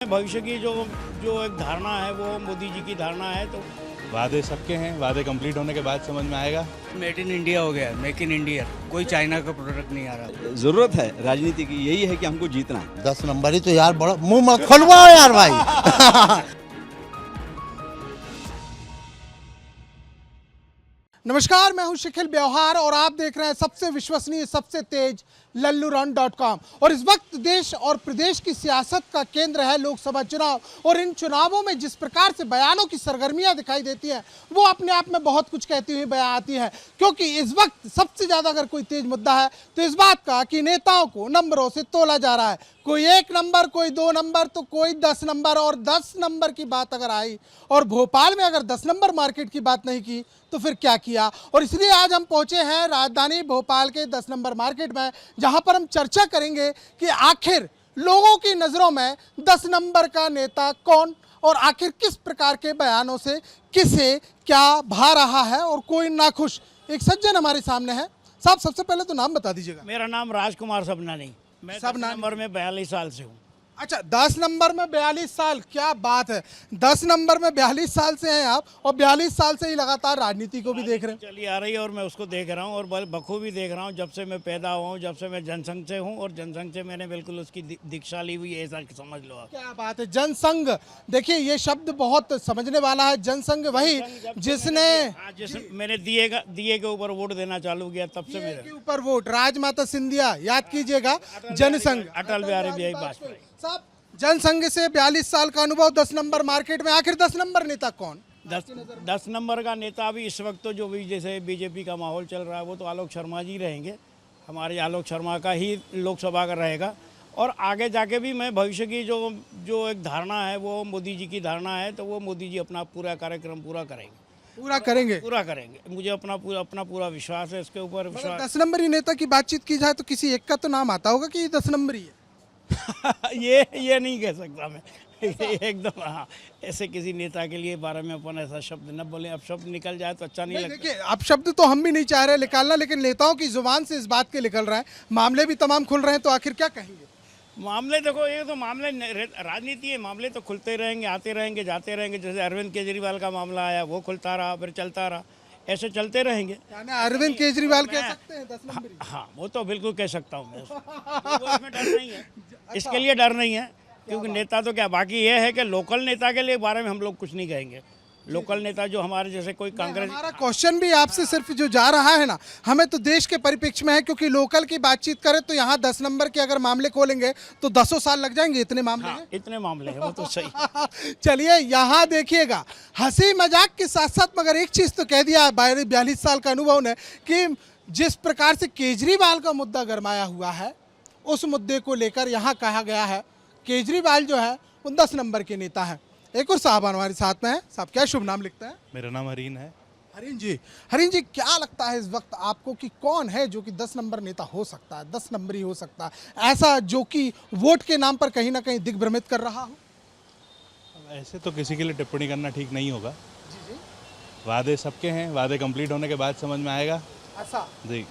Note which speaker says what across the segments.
Speaker 1: भविष्य की जो जो एक धारणा है वो मोदी जी की धारणा है। तो
Speaker 2: वादे सबके हैं, वादे कंप्लीट होने के बाद समझ में आएगा।
Speaker 3: मेड इन इंडिया हो गया, मेक इन इंडिया, कोई चाइना का प्रोडक्ट नहीं आ रहा।
Speaker 4: जरूरत है राजनीति की, यही है कि हमको जीतना है।
Speaker 5: 10 नंबर ही तो यार बड़ा मुंह मत खोलवाओ यार भाई।
Speaker 6: नमस्कार, मैं हूं शिखिल ब्यौहार और आप देख रहे हैं सबसे विश्वसनीय, सबसे तेज लल्लूरन.com। और इस वक्त देश और प्रदेश की सियासत का केंद्र है लोकसभा चुनाव। और इन चुनावों में जिस प्रकार से बयानों की सरगर्मियां दिखाई देती हैं वो अपने आप में बहुत कुछ कहती हुई बयां आती है। क्योंकि इस वक्त सबसे ज़्यादा अगर कोई तेज मुद्दा है तो इस बात का कि नेताओं को नंबरों से तोला जा रहा है। कोई 1 नंबर, कोई 2 नंबर, तो कोई 10 नंबर। और 10 नंबर की बात अगर आई और भोपाल में अगर 10 नंबर मार्केट की बात नहीं की तो फिर क्या किया। और इसलिए आज हम पहुंचे हैं राजधानी भोपाल के 10 नंबर मार्केट में, जहां पर हम चर्चा करेंगे कि आखिर लोगों की नज़रों में 10 नंबर का नेता कौन और आखिर किस प्रकार के बयानों से किसे क्या भा रहा है। और कोई नाखुश एक सज्जन हमारे सामने है। साहब, सबसे पहले तो नाम बता दीजिएगा।
Speaker 1: मेरा नाम राजकुमार सबनानी, मैं 10 नंबर में 42 साल से हूँ।
Speaker 6: अच्छा, 10 नंबर में 42 साल, क्या बात है। 10 नंबर में 42 साल से हैं आप और 42 साल से ही लगातार राजनीति को भी देख रहे हैं।
Speaker 1: चली आ रही है और मैं उसको देख रहा हूँ और बखूबी देख रहा हूँ। जब से मैं पैदा हुआ हूँ, जब से मैं जनसंघ से हूँ और जनसंघ से मैंने बिल्कुल उसकी दीक्षा ली हुई है, ऐसा समझ लो आप।
Speaker 6: क्या बात है। जनसंघ, देखिए ये शब्द बहुत समझने वाला है। जनसंघ वही जिसने
Speaker 1: मैंने दिए के ऊपर वोट देना चालू किया, तब से मेरे
Speaker 6: के ऊपर वोट, राजमाता सिंधिया याद कीजिएगा, जनसंघ,
Speaker 1: अटल बिहारी वाजपेयी
Speaker 6: साहब। जनसंघ से 42 साल का अनुभव, 10 नंबर मार्केट में, आखिर 10 नंबर नेता कौन?
Speaker 1: 10 नंबर का नेता अभी इस वक्त तो जो भी जैसे बीजेपी का माहौल चल रहा है वो तो आलोक शर्मा जी रहेंगे। हमारे आलोक शर्मा का ही लोकसभा का रहेगा। और आगे जाके भी मैं भविष्य की जो जो एक धारणा है वो मोदी जी की धारणा है, तो वो मोदी जी अपना पूरा कार्यक्रम पूरा करेंगे। मुझे अपना पूरा विश्वास है इसके ऊपर। विश्वास
Speaker 6: 10 नंबरी नेता की बातचीत की जाए तो किसी एक का तो नाम आता होगा कि ये 10 नंबरी है।
Speaker 1: ये नहीं कह सकता मैं एकदम। हाँ, ऐसे किसी नेता के लिए बारे में अपन ऐसा शब्द न बोले। अब शब्द निकल जाए तो अच्छा नहीं लगता।
Speaker 6: देखिए, अब शब्द तो हम भी नहीं चाह रहे निकालना, लेकिन नेताओं की जुबान से इस बात के निकल रहा है। मामले भी तमाम खुल रहे हैं, तो आखिर क्या कहेंगे?
Speaker 1: मामले देखो, ये तो मामले राजनीति है, मामले तो खुलते रहेंगे, आते रहेंगे, जाते रहेंगे। जैसे अरविंद केजरीवाल का मामला आया, वो खुलता रहा, फिर चलता रहा, ऐसे चलते रहेंगे।
Speaker 6: अरविंद केजरीवाल कह सकते हैं 10 नंबरी?
Speaker 1: हाँ, वो तो बिल्कुल कह सकता हूँ मैं। इसमें डर नहीं है, इसके लिए डर नहीं है, क्योंकि नेता तो क्या। बाकी ये है कि लोकल नेता के लिए बारे में हम लोग कुछ नहीं कहेंगे। लोकल नेता जो हमारे जैसे कोई कांग्रेस,
Speaker 6: हमारा क्वेश्चन भी आपसे सिर्फ जो जा रहा है ना, हमें तो देश के परिप्रेक्ष्य में है। क्योंकि लोकल की बातचीत करें तो यहाँ 10 नंबर के अगर मामले खोलेंगे तो 10 साल लग जाएंगे। इतने मामले हैं।
Speaker 1: इतने मामले हैं, वो तो सही।
Speaker 6: चलिए, यहाँ देखिएगा, हंसी मजाक के साथ साथ मगर एक चीज़ तो कह दिया 42 साल का अनुभव ने कि जिस प्रकार से केजरीवाल का मुद्दा गरमाया हुआ है, उस मुद्दे को लेकर यहाँ कहा गया है केजरीवाल जो है वो 10 नंबर के नेता है। एक और साहब हमारे साथ में है। साहब, क्या शुभ नाम लिखते हैं?
Speaker 2: मेरा नाम हरीन है।
Speaker 6: हरीन जी, क्या लगता है इस वक्त आपको कि कौन है जो कि 10 नंबर नेता हो सकता है, 10 नंबरी हो सकता है, ऐसा जो कि वोट के नाम पर कहीं ना कहीं दिग्भ्रमित कर रहा हो?
Speaker 2: ऐसे तो किसी के लिए टिप्पणी करना ठीक नहीं होगा। वादे सबके हैं, वादे कंप्लीट होने के बाद समझ में आएगा।
Speaker 6: ऐसा
Speaker 2: जी,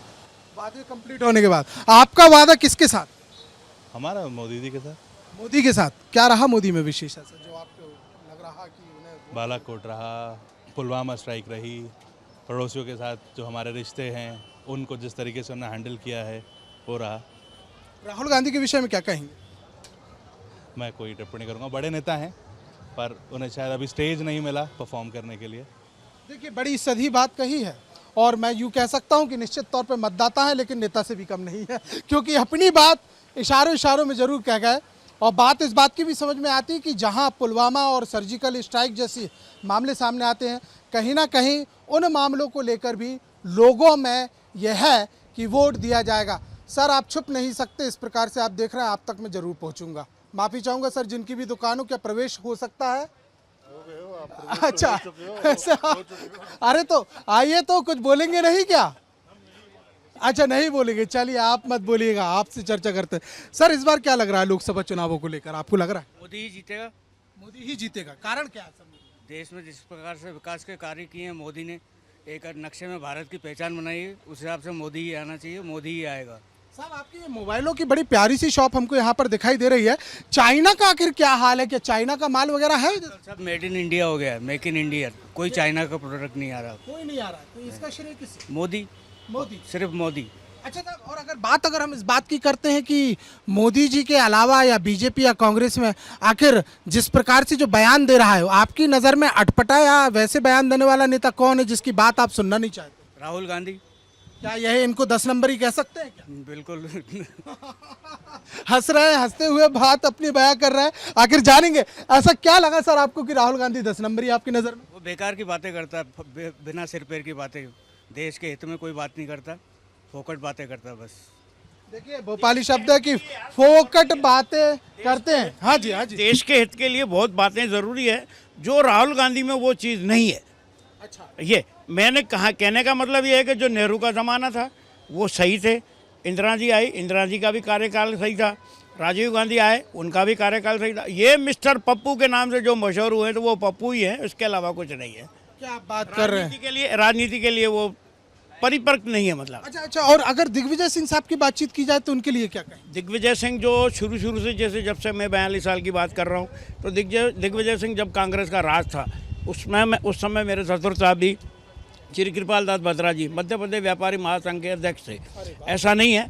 Speaker 6: वादे कंप्लीट होने के बाद। आपका वादा किसके साथ?
Speaker 2: हमारा मोदी जी के साथ।
Speaker 6: मोदी के साथ। क्या रहा मोदी में विशेष ऐसा जो आपको लग रहा कि उन्हें?
Speaker 2: बालाकोट रहा, पुलवामा स्ट्राइक रही, पड़ोसियों के साथ जो हमारे रिश्ते हैं उनको जिस तरीके से उन्होंने हैंडल किया है वो रहा।
Speaker 6: राहुल गांधी के विषय में क्या कहेंगे?
Speaker 2: मैं कोई टिप्पणी करूँगा, बड़े नेता हैं पर उन्हें शायद अभी स्टेज नहीं मिला परफॉर्म करने के लिए।
Speaker 6: देखिए, बड़ी सधी बात कही है और मैं यूँ कह सकता हूँ कि निश्चित तौर पे मतदाता है लेकिन नेता से भी कम नहीं है। क्योंकि अपनी बात इशारों में ज़रूर कह गए। और बात इस बात की भी समझ में आती है कि जहाँ पुलवामा और सर्जिकल स्ट्राइक जैसी मामले सामने आते हैं, कहीं ना कहीं उन मामलों को लेकर भी लोगों में यह है कि वोट दिया जाएगा। सर, आप छुप नहीं सकते, इस प्रकार से आप देख रहे हैं, आप तक मैं ज़रूर पहुँचूँगा। माफ़ी चाहूँगा सर, जिनकी भी दुकानों क्या प्रवेश हो सकता है? अच्छा, ऐसा। अरे तो आइए, तो कुछ बोलेंगे नहीं क्या? अच्छा, नहीं बोलेंगे, चलिए आप मत बोलिएगा, आपसे चर्चा करते हैं। सर, इस बार क्या लग रहा है लोकसभा चुनावों को लेकर? आपको लग रहा है
Speaker 3: मोदी ही जीतेगा।
Speaker 6: मोदी ही जीतेगा? कारण क्या है सर?
Speaker 3: देश में जिस प्रकार से विकास के कार्य किए हैं मोदी ने, एक नक्शे में भारत की पहचान बनाई है, उस हिसाब से मोदी ही आना चाहिए, मोदी ही आएगा।
Speaker 6: साहब आपकी ये मोबाइलों की बड़ी प्यारी सी शॉप हमको यहाँ पर दिखाई दे रही है। चाइना का आखिर क्या हाल है? क्या चाइना का माल वगैरह है इधर?
Speaker 3: सब मेड इन इंडिया हो गया है, मेक इन इंडिया। कोई चाइना का प्रोडक्ट नहीं आ रहा।
Speaker 6: कोई नहीं आ रहा, तो इसका श्रेय किसे?
Speaker 3: मोदी,
Speaker 6: मोदी।
Speaker 3: सिर्फ मोदी।
Speaker 6: अच्छा साहब, और अगर हम इस बात की करते हैं कि मोदी जी के अलावा या बीजेपी या कांग्रेस में आखिर जिस प्रकार से जो बयान दे रहा है, आपकी नज़र में अटपटा या वैसे बयान देने वाला नेता कौन है जिसकी बात आप सुनना नहीं चाहते?
Speaker 3: राहुल गांधी।
Speaker 6: क्या यह इनको 10 नंबर ही कह सकते हैं क्या?
Speaker 3: बिल्कुल।
Speaker 6: हंस रहे हैं, हंसते हुए बात अपनी बयां कर रहे हैं। आखिर जानेंगे ऐसा क्या लगा सर आपको कि राहुल गांधी 10 नंबर ही आपकी नज़र में?
Speaker 3: वो बेकार की बातें करता है, बिना सिर पैर की बातें। देश के हित में कोई बात नहीं करता, फोकट बातें करता बस।
Speaker 6: देखिए भोपाली शब्द है कि फोकट बातें करते हैं। हाँ जी, हाँ जी।
Speaker 1: देश के हित के लिए बहुत बातें ज़रूरी है, जो राहुल गांधी में वो चीज़ नहीं है।
Speaker 6: अच्छा,
Speaker 1: ये मैंने कहा, कहने का मतलब ये है कि जो नेहरू का ज़माना था वो सही थे। इंदिरा जी आई, इंदिरा जी का भी कार्यकाल सही था। राजीव गांधी आए, उनका भी कार्यकाल सही था। ये मिस्टर पप्पू के नाम से जो मशहूर हुए तो वो पप्पू ही है, इसके अलावा कुछ नहीं है।
Speaker 6: क्या आप बात कर रहे हैं?
Speaker 1: राजनीति के लिए वो परिपक्व नहीं है मतलब।
Speaker 6: अच्छा, और अगर दिग्विजय सिंह साहब की बातचीत की जाए तो उनके लिए क्या कहें?
Speaker 1: दिग्विजय सिंह जो शुरू से, जैसे जब से मैं 42 साल की बात कर रहा हूँ, तो दिग्विजय सिंह जब कांग्रेस का राज था उस समय मेरे ससुर साहब भी श्री कृपाल दास बत्रा जी मध्य प्रदेश व्यापारी महासंघ के अध्यक्ष थे। ऐसा नहीं है,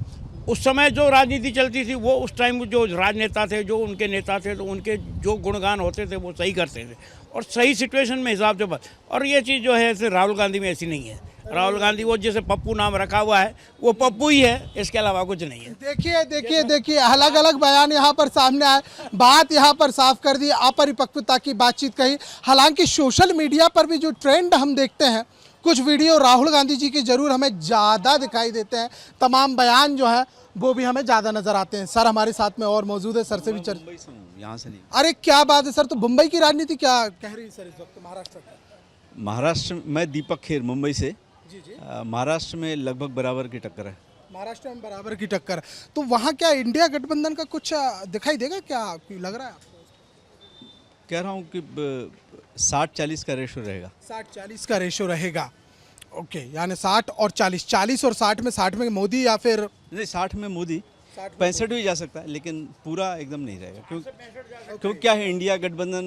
Speaker 1: उस समय जो राजनीति चलती थी वो उस टाइम जो राजनेता थे, जो उनके नेता थे, तो उनके जो गुणगान होते थे वो सही करते थे और सही सिचुएशन में हिसाब से बात। और ये चीज़ जो है ऐसे राहुल गांधी में ऐसी नहीं है। राहुल गांधी वो जैसे पप्पू नाम रखा हुआ है वो पप्पू ही है, इसके अलावा कुछ नहीं है।
Speaker 6: देखिए अलग अलग बयान यहाँ पर सामने आए, बात यहाँ पर साफ कर दी, अपरिपक्वता की बातचीत कही। हालांकि सोशल मीडिया पर भी जो ट्रेंड हम देखते हैं, कुछ वीडियो राहुल गांधी जी के जरूर हमें ज़्यादा दिखाई देते हैं, तमाम बयान जो है वो भी हमें ज़्यादा नजर आते हैं। सर हमारे साथ में और मौजूद है, सर से भी चर्चा।
Speaker 4: मुंबई से हूँ, यहाँ से नहीं।
Speaker 6: अरे क्या बात है सर, तो मुंबई की राजनीति क्या कह रही है सर इस वक्त महाराष्ट्र की?
Speaker 4: महाराष्ट्र में दीपक खेर मुंबई से।
Speaker 6: जी जी।
Speaker 4: महाराष्ट्र में लगभग बराबर की टक्कर है।
Speaker 6: महाराष्ट्र में बराबर की टक्कर, तो वहाँ क्या इंडिया गठबंधन का कुछ दिखाई देगा क्या, लग रहा है आपको?
Speaker 4: कह रहा हूँ कि 60-40 का रेशो रहेगा।
Speaker 6: 60-40 का रेशो रहेगा। ओके, यानी 60 और 40, 40 और 60 में मोदी या फिर
Speaker 4: नहीं, 60 में मोदी, 65 भी जा सकता है, लेकिन पूरा एकदम नहीं रहेगा क्योंकि क्या है, इंडिया गठबंधन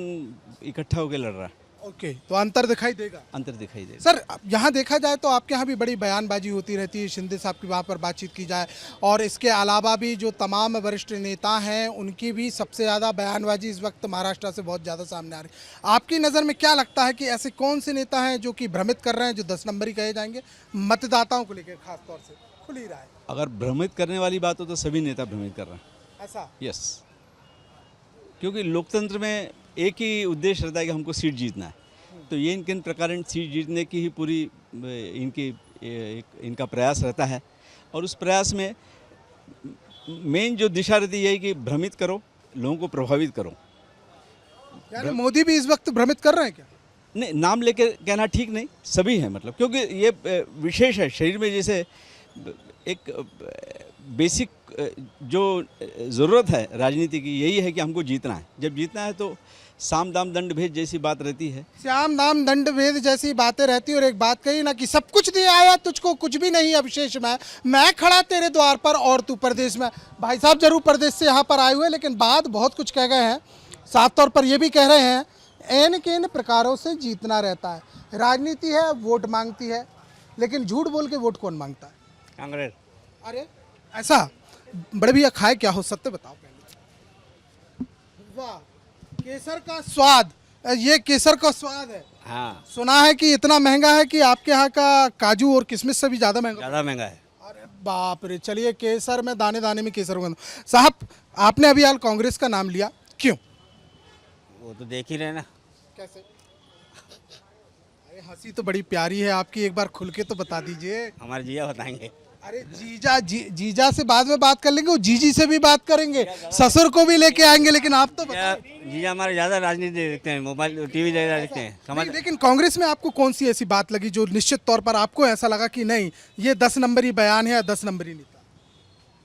Speaker 4: इकट्ठा होकर लड़ रहा है।
Speaker 6: ओके, तो अंतर दिखाई देगा।
Speaker 4: अंतर दिखाई देगा।
Speaker 6: सर यहाँ देखा जाए तो आपके यहाँ भी बड़ी बयानबाजी होती रहती है, शिंदे साहब की वहाँ पर बातचीत की जाए, और इसके अलावा भी जो तमाम वरिष्ठ नेता हैं उनकी भी सबसे ज़्यादा बयानबाजी इस वक्त महाराष्ट्र से बहुत ज़्यादा सामने आ रही है। आपकी नज़र में क्या लगता है कि ऐसे कौन से नेता हैं जो कि भ्रमित कर रहे हैं, जो 10 नंबर ही कहे जाएंगे मतदाताओं को लेकर? खास तौर से खुली राय।
Speaker 4: अगर भ्रमित करने वाली बात हो तो सभी नेता भ्रमित कर रहे हैं।
Speaker 6: ऐसा?
Speaker 4: यस, क्योंकि लोकतंत्र में एक ही उद्देश्य रहता है कि हमको सीट जीतना है, तो ये इनके प्रकार सीट जीतने की ही पूरी इनका प्रयास रहता है। और उस प्रयास में मेन जो दिशा रहती है कि भ्रमित करो, लोगों को प्रभावित करो।
Speaker 6: यानी मोदी भी इस वक्त भ्रमित कर रहे हैं क्या?
Speaker 4: नहीं, नाम लेके कहना ठीक नहीं, सभी हैं मतलब, क्योंकि ये विशेष है शरीर में, जैसे एक बेसिक जो ज़रूरत है राजनीति की यही है कि हमको जीतना है। जब जीतना है तो साम दाम दंड भेद जैसी बात रहती है।
Speaker 6: श्याम दाम दंड भेद जैसी बातें रहती है। और एक बात कही ना कि सब कुछ दिया आया तुझको कुछ भी नहीं अविशेष में, मैं खड़ा तेरे द्वार पर और तू परदेश में। भाई साहब जरूर परदेश से यहाँ पर आए हुए, लेकिन बात बहुत कुछ कह गए हैं। साफ तौर पर ये भी कह रहे हैं एन के इन प्रकारों से जीतना रहता है। राजनीति है, वोट मांगती है, लेकिन झूठ बोल के वोट कौन मांगता है?
Speaker 3: कांग्रेस।
Speaker 6: अरे ऐसा? बड़े भैया खाए क्या हो, सत्य बताओ पहले। वाह, केसर का स्वाद, ये केसर का स्वाद है।
Speaker 3: हाँ,
Speaker 6: सुना है कि इतना महंगा है कि आपके यहाँ का काजू और किशमिश से भी ज़्यादा महंगा।
Speaker 3: ज़्यादा महंगा है।
Speaker 6: अरे बाप रे, चलिए केसर में दाने दाने में केसर होगा। साहब आपने अभी हाल कांग्रेस का नाम लिया, क्यों?
Speaker 3: वो तो देख ही रहे ना।
Speaker 6: कैसे? अरे हंसी तो बड़ी प्यारी है आपकी, एक बार खुल के तो बता दीजिए।
Speaker 3: हमारे जिया बताएंगे।
Speaker 6: अरे जीजा से बाद में बात कर लेंगे, वो जीजी से भी बात करेंगे, ससुर को भी लेके आएंगे, लेकिन आप तो
Speaker 3: जिया हमारे ज़्यादा राजनीति देखते हैं, मोबाइल टीवी ज़्यादा देखते हैं, समझ।
Speaker 6: लेकिन कांग्रेस में आपको कौन सी ऐसी बात लगी जो निश्चित तौर पर आपको ऐसा लगा कि नहीं ये 10 नंबरी बयान है या 10 नंबरी नेता?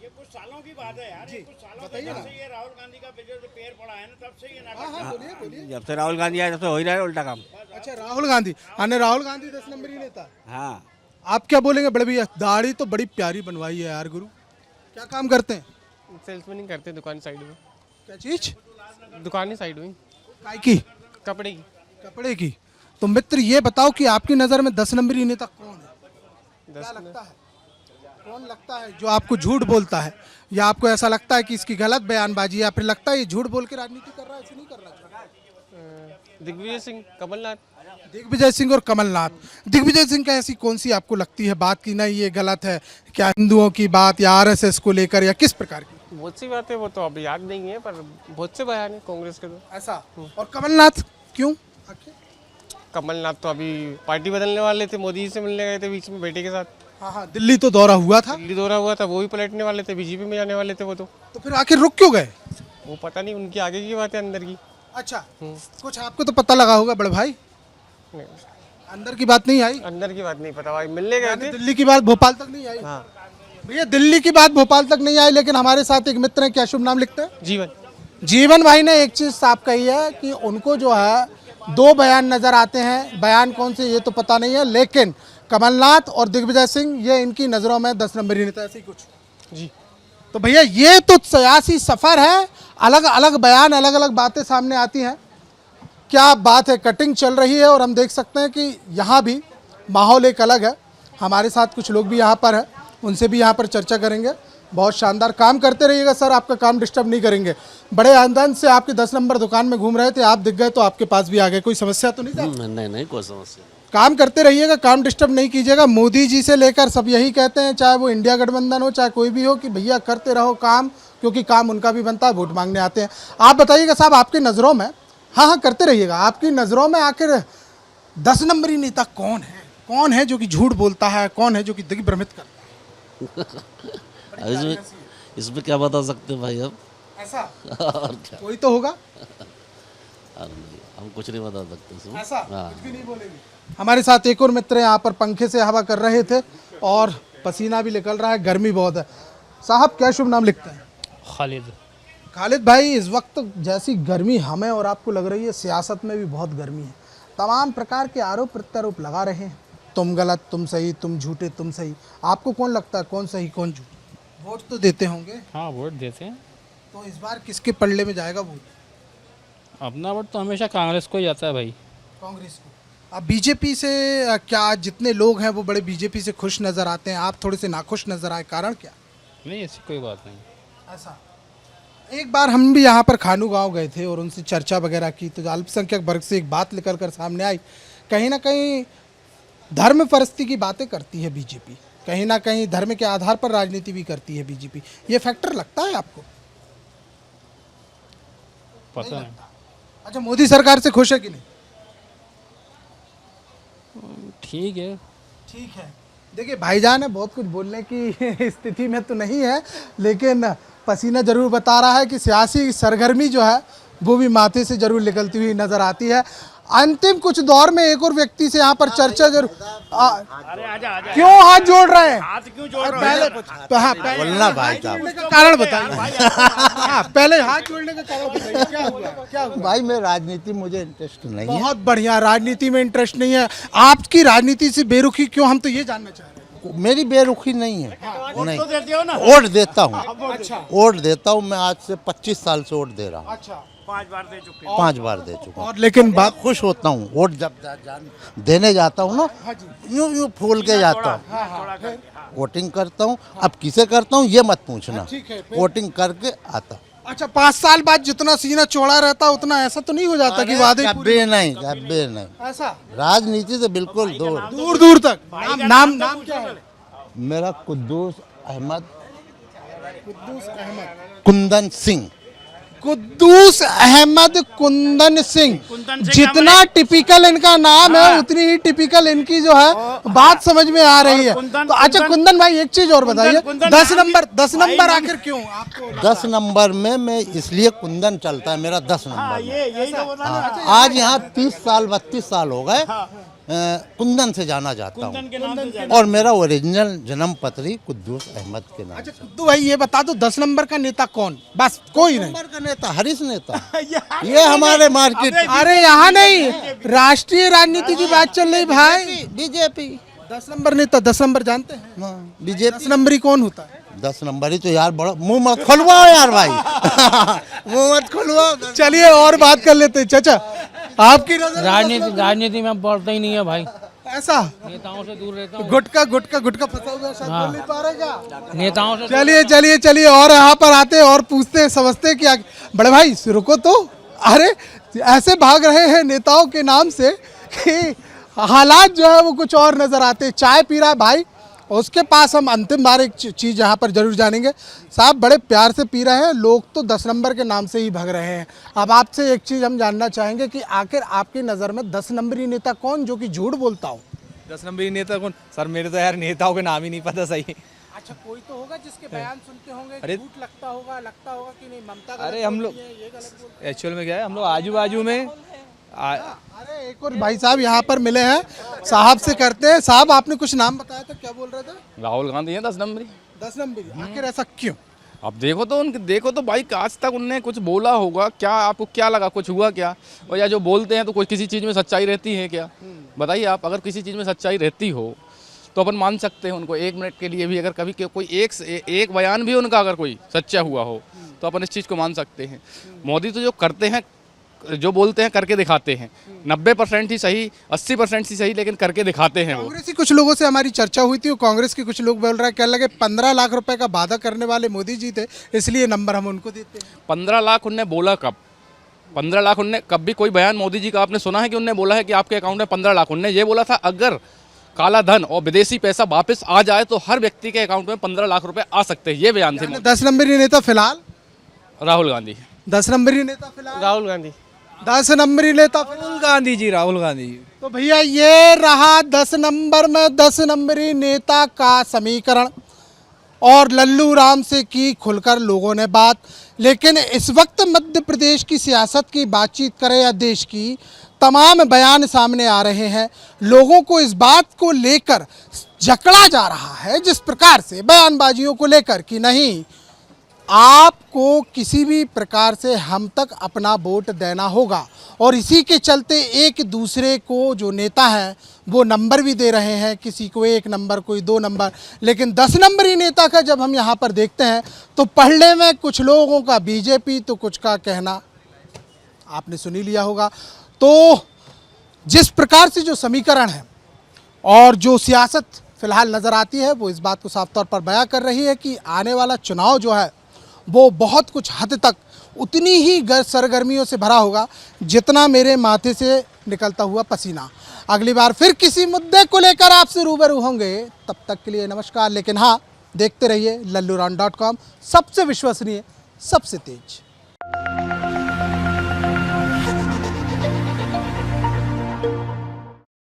Speaker 1: ये कुछ सालों की बात है यार, ये कुछ सालों से जब से ये राहुल गांधी का पैर पड़ा है ना, तब से ये नाटक।
Speaker 6: बोलिए।
Speaker 3: जब से राहुल गांधी आए तब से हो ही रहा है उल्टा काम।
Speaker 6: अच्छा, राहुल गांधी, राहुल गांधी 10 नंबरी नेता।
Speaker 3: हाँ,
Speaker 6: आप क्या बोलेंगे बड़े भैया? दाढ़ी तो बड़ी प्यारी बनवाई है यार गुरु, क्या काम करते हैं?
Speaker 7: सेल्समैनिंग करते हैं दुकान साइड में।
Speaker 6: क्या चीज?
Speaker 7: दुकान ही साइड में।
Speaker 6: काय की?
Speaker 7: कपड़े की।
Speaker 6: कपड़े की। तो मित्र ये बताओ कि आपकी नज़र में 10 नंबरी नेता कौन है? क्या लगता है? कौन लगता है जो आपको झूठ बोलता है, या आपको ऐसा लगता है कि इसकी गलत बयानबाजी, या फिर लगता है ये झूठ बोल के राजनीति कर रहा है, ऐसे नहीं कर रहा?
Speaker 7: दिग्विजय सिंह, कमलनाथ।
Speaker 6: दिग्विजय सिंह और कमलनाथ। दिग्विजय सिंह का ऐसी कौन सी आपको लगती है बात कि नहीं ये गलत है? क्या हिंदुओं की बात या आरएसएस को लेकर, या किस प्रकार की?
Speaker 7: बहुत सी बातें वो तो अब याद नहीं है, पर बहुत से बयान है कांग्रेस के तो।
Speaker 6: ऐसा। और कमलनाथ क्यों?
Speaker 7: कमलनाथ तो अभी पार्टी बदलने वाले थे, मोदी जी से मिलने गए थे बीच में बेटे के साथ।
Speaker 6: हाँ हाँ, दिल्ली तो दौरा हुआ था।
Speaker 7: दिल्ली दौरा हुआ था, वो भी पलटने वाले थे, बीजेपी में जाने वाले थे वो तो
Speaker 6: फिर आखिर रुक क्यों गए?
Speaker 7: वो पता नहीं, उनकी आगे की बात है अंदर की।
Speaker 6: अच्छा, कुछ आपको तो पता लगा होगा बड़े भाई,
Speaker 7: नहीं,
Speaker 6: अंदर की बात नहीं आई?
Speaker 7: अंदर की बात नहीं पता भाई, मिलने गए थे।
Speaker 6: दिल्ली की बात भोपाल तक नहीं आई?
Speaker 7: हाँ
Speaker 6: भैया दिल्ली की बात भोपाल तक नहीं आई, लेकिन हमारे साथ एक मित्र हैं, क्या शुभ नाम लिखते हैं?
Speaker 7: जीवन।
Speaker 6: जीवन भाई ने एक चीज साफ कही है कि उनको जो है 2 बयान नजर आते हैं, बयान कौन से ये तो पता नहीं है, लेकिन कमलनाथ और दिग्विजय सिंह ये इनकी नजरों में 10 नंबरी नेता, ऐसी कुछ
Speaker 7: जी।
Speaker 6: तो भैया ये तो सियासी सफर है, अलग अलग बयान, अलग अलग बातें सामने आती हैं। क्या बात है, कटिंग चल रही है और हम देख सकते हैं कि यहाँ भी माहौल एक अलग है। हमारे साथ कुछ लोग भी यहाँ पर हैं, उनसे भी यहाँ पर चर्चा करेंगे। बहुत शानदार काम करते रहिएगा सर, आपका काम डिस्टर्ब नहीं करेंगे। बड़े आनंद से आपके 10 नंबर दुकान में घूम रहे थे, आप दिख गए तो आपके पास भी आ गए, कोई समस्या तो नहीं था?
Speaker 8: नहीं कोई समस्या।
Speaker 6: काम करते रहिएगा, काम डिस्टर्ब नहीं कीजिएगा। मोदी जी से लेकर सब यही कहते हैं, चाहे वो इंडिया गठबंधन हो चाहे कोई भी हो, कि भैया करते रहो काम, क्योंकि काम उनका भी बनता है, वोट मांगने आते हैं। आप बताइएगा साहब, आपकी नज़रों में, हाँ करते रहिएगा, आपकी नज़रों में आखिर 10 नंबरी नेता कौन है? कौन है जो कि झूठ बोलता है, कौन है जो कि दिग्भ्रमित करता है?
Speaker 8: इसमें क्या बता सकते हैं भाई अब?
Speaker 6: ऐसा
Speaker 8: और क्या?
Speaker 6: कोई तो होगा।
Speaker 8: अरे नहीं, हम कुछ नहीं बता सकते इसमें।
Speaker 6: ऐसा
Speaker 8: हाँ।
Speaker 6: कुछ भी नहीं बोलेंगे। हमारे साथ एक और मित्र यहाँ पर पंखे से हवा कर रहे थे और पसीना भी निकल रहा है, गर्मी बहुत है। साहब क्या शुभ नाम लिखते हैं?
Speaker 9: खालिद।
Speaker 6: खालिद भाई, इस वक्त जैसी गर्मी हमें और आपको लग रही है, सियासत में भी बहुत गर्मी है। तमाम प्रकार के आरोप प्रत्यारोप लगा रहे हैं, तुम गलत, तुम सही, तुम झूठे, तुम सही। आपको कौन लगता है कौन सही कौन झूठ? वोट तो देते होंगे।
Speaker 9: हाँ वोट देते हैं।
Speaker 6: तो इस बार किसके पल्ले में जाएगा वोट?
Speaker 9: अपना वोट तो हमेशा कांग्रेस को ही जाता है भाई।
Speaker 6: कांग्रेस को। अब बीजेपी से क्या जितने लोग हैं वो बड़े बीजेपी से खुश नज़र आते हैं, आप थोड़े से नाखुश नज़र आए, कारण क्या?
Speaker 9: नहीं ऐसी कोई बात नहीं।
Speaker 6: ऐसा एक बार हम भी यहाँ पर खानू गांव गए थे और उनसे चर्चा वगैरह की, तो अल्पसंख्यक वर्ग से एक बात निकल कर सामने आई, कहीं ना कहीं धर्म परस्ती की बातें करती है बीजेपी, कहीं ना कहीं धर्म के आधार पर राजनीति भी करती है बीजेपी। ये फैक्टर लगता है आपको?
Speaker 9: पता नहीं।
Speaker 6: अच्छा, मोदी सरकार से खुश है कि नहीं?
Speaker 9: ठीक है।
Speaker 6: ठीक है। देखिए भाईजान है, बहुत कुछ बोलने की स्थिति में तो नहीं है, लेकिन पसीना जरूर बता रहा है कि सियासी सरगर्मी जो है वो भी माथे से जरूर निकलती हुई नजर आती है। अंतिम कुछ दौर में एक और व्यक्ति से यहाँ पर चर्चा जरूर।
Speaker 1: अरे आजा आजा,
Speaker 6: क्यों हाथ जोड़ रहे हैं?
Speaker 1: हाथ क्यों जोड़ रहे
Speaker 6: पहले
Speaker 1: हो?
Speaker 6: हाँ,
Speaker 5: बोलना भाई साहब।
Speaker 6: जोड़ने का कारण बताइए। हाँ, पहले हाथ जोड़ने का कारण बताइए, क्या हुआ? क्या हुआ?
Speaker 5: भाई मैं राजनीति मुझे इंटरेस्ट नहीं है।
Speaker 6: बहुत बढ़िया, राजनीति में इंटरेस्ट नहीं है। आपकी राजनीति से बेरुखी क्यों, हम तो ये जानना चाह रहे हैं।
Speaker 5: मेरी बेरुखी नहीं है। नहीं,
Speaker 1: तो देते हो ना?
Speaker 5: वोट देता हूँ।
Speaker 6: अच्छा
Speaker 5: वोट देता हूँ, मैं आज से 25 साल से वोट दे रहा हूँ।
Speaker 6: अच्छा,
Speaker 1: 5 बार दे चुके हैं।
Speaker 5: 5 बार दे चुका हूँ।
Speaker 6: और लेकिन बात
Speaker 5: खुश होता हूँ वोट जब देने जाता हूँ ना, यूं यूं फूल के जाता हूँ,
Speaker 1: थोड़ा करके, हाँ।
Speaker 5: वोटिंग करता हूँ। अब किसे करता हूँ ये मत पूछना,
Speaker 6: ठीक है, फिर?
Speaker 5: वोटिंग करके आता हूँ।
Speaker 6: अच्छा, 5 साल बाद जितना सीना चौड़ा रहता उतना ऐसा तो नहीं हो जाता कि वादे
Speaker 5: कभी नहीं, कभी नहीं।
Speaker 6: ऐसा
Speaker 5: राजनीति से बिल्कुल दूर।
Speaker 6: दूर दूर तक। नाम क्या है?
Speaker 5: मेरा कुद्दूस अहमद कुंदन सिंह।
Speaker 6: कुद्दूस अहमद कुंदन सिंह। जितना टिपिकल इनका नाम है उतनी ही टिपिकल इनकी जो है बात समझ में आ रही है। तो अच्छा कुंदन भाई, एक चीज और बताइए, 10 नंबर आखिर क्यों आपको?
Speaker 5: 10 नंबर में मैं इसलिए कुंदन चलता है मेरा 10 नंबर में।
Speaker 1: यही तो बता रहा हूं।
Speaker 5: आज यहाँ 30 साल 32 साल हो गए, कुंदन से जाना जाता हूँ।
Speaker 1: के नाम से
Speaker 5: और मेरा ओरिजिनल जन्म पत्री कुद्दूस अहमद के नाम से।
Speaker 6: कुद्दू भाई ये बता दो, 10 नंबर का नेता कौन? बस कोई नहीं।
Speaker 5: नंबर का नेता हरीश नेता, ये हमारे मार्केट।
Speaker 6: अरे यहाँ नहीं, राष्ट्रीय राजनीति की बात चल रही भाई।
Speaker 5: बीजेपी
Speaker 6: 10 नंबर नेता, 10 नंबर जानते हैं?
Speaker 5: बीजेपी
Speaker 6: 10 नंबरी कौन होता है?
Speaker 5: 10 नंबर ही तो यार, बड़ा मुंह मत खुलवाओ यार भाई। मुंह मत खुलवाओ।
Speaker 6: चलिए और बात कर लेते हैं। चाचा, आपकी नजर में
Speaker 9: राजनीति में पढ़ता ही नहीं है भाई,
Speaker 6: ऐसा
Speaker 9: नेताओं से दूर रहता हूँ।
Speaker 6: गुटका फंसा हुआ है, शायद बोल नहीं पा रहे क्या?
Speaker 9: नेताओं से
Speaker 6: चलिए और यहाँ पर आते हैं और पूछते हैं, समझते हैं कि बड़े भाई रुको तो। अरे ऐसे भाग रहे हैं नेताओं के नाम से कि हालात जो है वो कुछ और नजर आते हैं। चाय पी रहा है भाई, और उसके पास हम अंतिम बार एक चीज़ यहाँ पर जरूर जानेंगे। साहब बड़े प्यार से पी रहे हैं, लोग तो 10 नंबर के नाम से ही भाग रहे हैं। अब आपसे एक चीज़ हम जानना चाहेंगे कि आखिर आपकी नज़र में 10 नंबरी नेता कौन जो कि झूठ बोलता हो?
Speaker 10: 10 नंबरी नेता कौन? सर मेरे तो यार नेताओं के नाम ही नहीं पता सही।
Speaker 6: अच्छा, कोई तो होगा जिसके बयान सुनते होंगे,
Speaker 10: अरे
Speaker 6: झूठ लगता होगा कि नहीं, ममता
Speaker 10: अरे हम लोग एक्चुअल में क्या है, हम लोग आजू बाजू में
Speaker 6: अरे एक और भाई साहब यहाँ पर मिले हैं, साहब से करते हैं। साहब आपने कुछ नाम बताया था, क्या बोल रहे थे?
Speaker 10: राहुल गांधी है 10 नंबरी।
Speaker 6: 10 नंबरी, आखिर ऐसा क्यों?
Speaker 10: अब देखो तो भाई आज तक उनने कुछ बोला होगा क्या? आपको क्या लगा कुछ हुआ क्या? और या जो बोलते हैं तो कोई किसी चीज़ में सच्चाई रहती है क्या? बताइए आप, अगर किसी चीज़ में सच्चाई रहती हो तो अपन मान सकते हैं उनको 1 मिनट के लिए भी। अगर कभी कोई एक बयान भी उनका अगर कोई सच्चा हुआ हो तो अपन इस चीज़ को मान सकते हैं। मोदी तो जो करते हैं, जो बोलते हैं करके दिखाते हैं। 90% ही सही, 80% ही सही, लेकिन करके दिखाते हैं वो।
Speaker 6: कांग्रेस कुछ लोगों से हमारी चर्चा हुई थी, कांग्रेस के कुछ लोग बोल रहे हैं, क्या लगे 15 लाख रुपए का वादा करने वाले मोदी जी थे, इसलिए नंबर हम उनको देते हैं।
Speaker 10: 15 लाख उनने बोला कब? 15 लाख उनने कब भी कोई बयान मोदी जी का आपने सुना है कि उनने बोला है कि आपके अकाउंट में 15 लाख? उनने ये बोला था अगर काला धन और विदेशी पैसा वापस आ जाए तो हर व्यक्ति के अकाउंट में 15 लाख रुपए आ सकते हैं। ये बयान थे।
Speaker 6: 10 नंबरी नेता फिलहाल
Speaker 10: राहुल गांधी।
Speaker 6: 10 नंबरी नेता फिलहाल
Speaker 7: राहुल गांधी।
Speaker 6: 10 नंबरी नेता
Speaker 10: राहुल गांधी जी, राहुल गांधी।
Speaker 6: तो भैया ये रहा 10 नंबर में 10 नंबरी नेता का समीकरण, और लल्लू राम से की खुलकर लोगों ने बात। लेकिन इस वक्त मध्य प्रदेश की सियासत की बातचीत करें या देश की, तमाम बयान सामने आ रहे हैं। लोगों को इस बात को लेकर जकड़ा जा रहा है, जिस प्रकार से बयानबाजियों को लेकर कि नहीं, आपको किसी भी प्रकार से हम तक अपना वोट देना होगा। और इसी के चलते एक दूसरे को जो नेता हैं वो नंबर भी दे रहे हैं, किसी को 1 नंबर, कोई 2 नंबर। लेकिन 10 नंबरी नेता का जब हम यहाँ पर देखते हैं तो पढ़ने में कुछ लोगों का बीजेपी तो कुछ का कहना आपने सुनी लिया होगा। तो जिस प्रकार से जो समीकरण है और जो सियासत फिलहाल नज़र आती है, वो इस बात को साफ तौर पर बयां कर रही है कि आने वाला चुनाव जो है वो बहुत कुछ हद तक उतनी ही सरगर्मियों से भरा होगा जितना मेरे माथे से निकलता हुआ पसीना। अगली बार फिर किसी मुद्दे को लेकर आपसे रूबरू होंगे, तब तक के लिए नमस्कार। लेकिन हाँ, देखते रहिए LalluRan.com, सबसे विश्वसनीय, सबसे तेज।